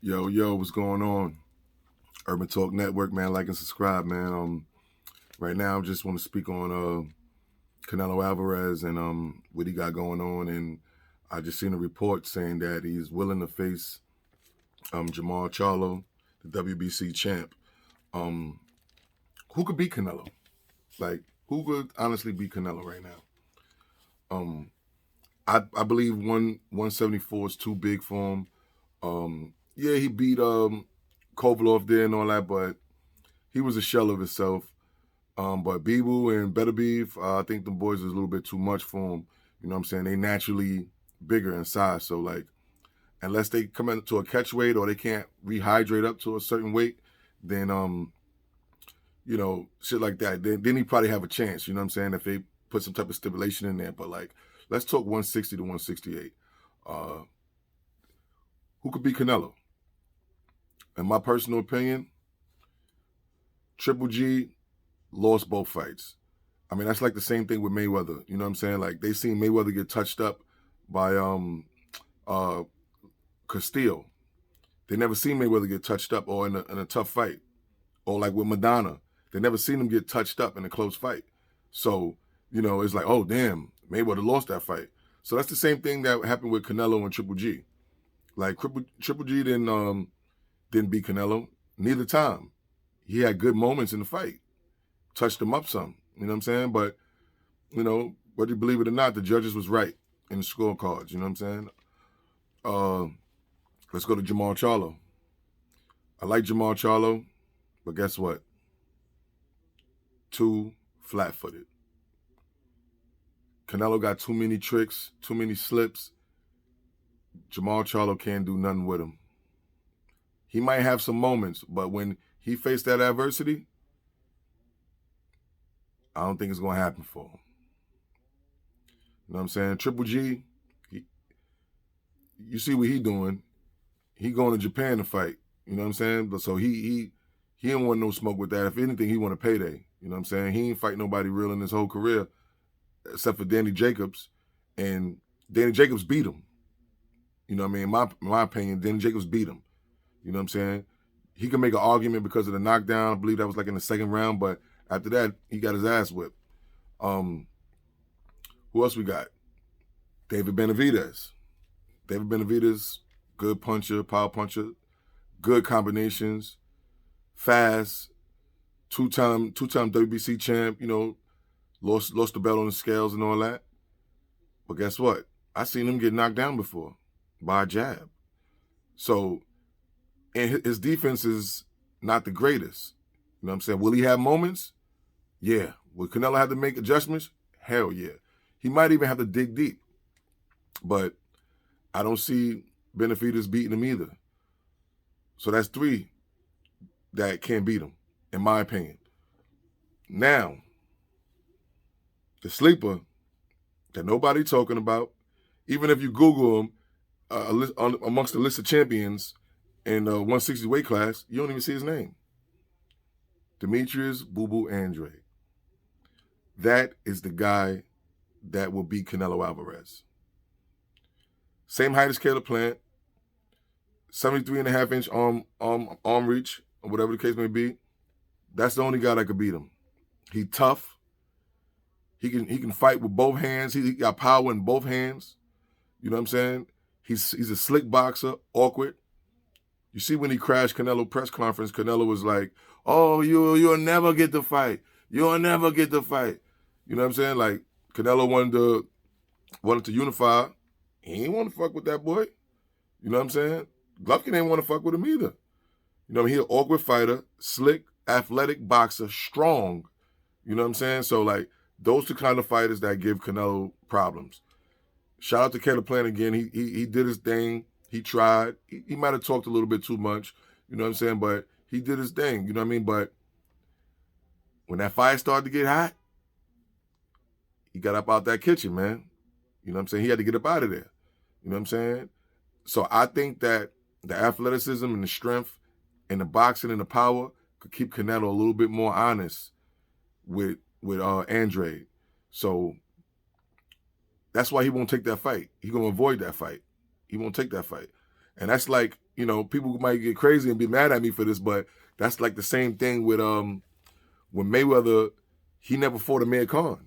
Yo, what's going on? Urban Talk Network, man. Like and subscribe, man. Right now, I just want to speak on Canelo Alvarez and what he got going on. And I just seen a report saying that he's willing to face Jermall Charlo, the WBC champ. Um, who could beat Canelo? Like, who could honestly beat Canelo right now? Um, I believe 174 is too big for him. Yeah, he beat Kovalev there and all that, but he was a shell of himself. But Bibu and Benavidez, I think the boys is a little bit too much for him. You know what I'm saying? They naturally bigger in size. So, like, unless they come into a catch weight or they can't rehydrate up to a certain weight, then, shit like that. Then he probably have a chance, you know what I'm saying, if they put some type of stipulation in there. But, like, let's talk 160 to 168. Who could beat Canelo? In my personal opinion, Triple G lost both fights. I mean, that's like the same thing with Mayweather. You know what I'm saying? Like, they seen Mayweather get touched up by Castillo. They never seen Mayweather get touched up or in a tough fight. Or like with Madonna. They never seen him get touched up in a close fight. So, it's like, oh, damn, Mayweather lost that fight. So that's the same thing that happened with Canelo and Triple G. Like, Triple G didn't beat Canelo. Neither time. He had good moments in the fight. Touched him up some. You know what I'm saying? But, whether you believe it or not, the judges was right in the scorecards. You know what I'm saying? Let's go to Jermall Charlo. I like Jermall Charlo, but guess what? Too flat-footed. Canelo got too many tricks, too many slips. Jermall Charlo can't do nothing with him. He might have some moments, but when he faced that adversity, I don't think it's going to happen for him. You know what I'm saying? Triple G, you see what he doing. He going to Japan to fight. You know what I'm saying? But so he didn't want no smoke with that. If anything, he want a payday. You know what I'm saying? He ain't fight nobody real in his whole career except for Danny Jacobs. And Danny Jacobs beat him. You know what I mean? In my opinion, Danny Jacobs beat him. You know what I'm saying? He can make an argument because of the knockdown. I believe that was like in the second round. But after that, he got his ass whipped. Who else we got? David Benavidez. David Benavidez, good puncher, power puncher, good combinations, fast, two-time WBC champ, lost the belt on the scales and all that. But guess what? I seen him get knocked down before by a jab. So, and his defense is not the greatest. You know what I'm saying? Will he have moments? Yeah. Will Canelo have to make adjustments? Hell yeah. He might even have to dig deep. But I don't see Benavidez beating him either. So that's three that can't beat him, in my opinion. Now, the sleeper that nobody talking about, even if you Google him amongst the list of champions in 160 weight class, you don't even see his name. Demetrius Boo Boo Andrade. That is the guy that will beat Canelo Alvarez. Same height as Caleb Plant, 73.5-inch arm reach, or whatever the case may be. That's the only guy that could beat him. He tough. He can fight with both hands. He got power in both hands. You know what I'm saying? He's a slick boxer, awkward. You see when he crashed Canelo press conference, Canelo was like, oh, you'll never get the fight. You'll never get the fight. You know what I'm saying? Like, Canelo wanted to unify. He ain't want to fuck with that boy. You know what I'm saying? Golovkin ain't want to fuck with him either. You know, he's an awkward fighter, slick, athletic boxer, strong. You know what I'm saying? So, like, those two kind of fighters that give Canelo problems. Shout out to Caleb Plant again. He did his thing. He tried. He might have talked a little bit too much. You know what I'm saying? But he did his thing. You know what I mean? But when that fire started to get hot, he got up out that kitchen, man. You know what I'm saying? He had to get up out of there. You know what I'm saying? So I think that the athleticism and the strength and the boxing and the power could keep Canelo a little bit more honest with Andrade. So that's why he won't take that fight. He's going to avoid that fight. He won't take that fight. And that's like, you know, people might get crazy and be mad at me for this, but that's like the same thing with when Mayweather, he never fought Amir Khan.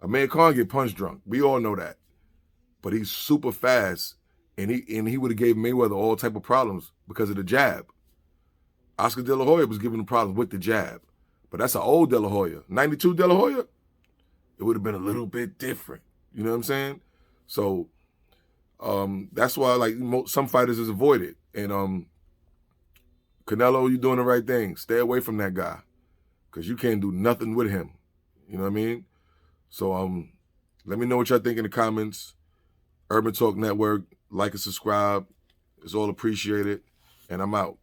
Amir Khan get punch drunk. We all know that. But he's super fast, and he would have gave Mayweather all type of problems because of the jab. Oscar De La Hoya was giving him problems with the jab. But that's an old De La Hoya. 92 De La Hoya, it would have been a little bit different. You know what I'm saying? So that's why like some fighters is avoided. And Canelo, you're doing the right thing. Stay away from that guy because you can't do nothing with him. You know what I mean? So let me know what y'all think in the comments. Urban Talk Network, like and subscribe. It's all appreciated. And I'm out.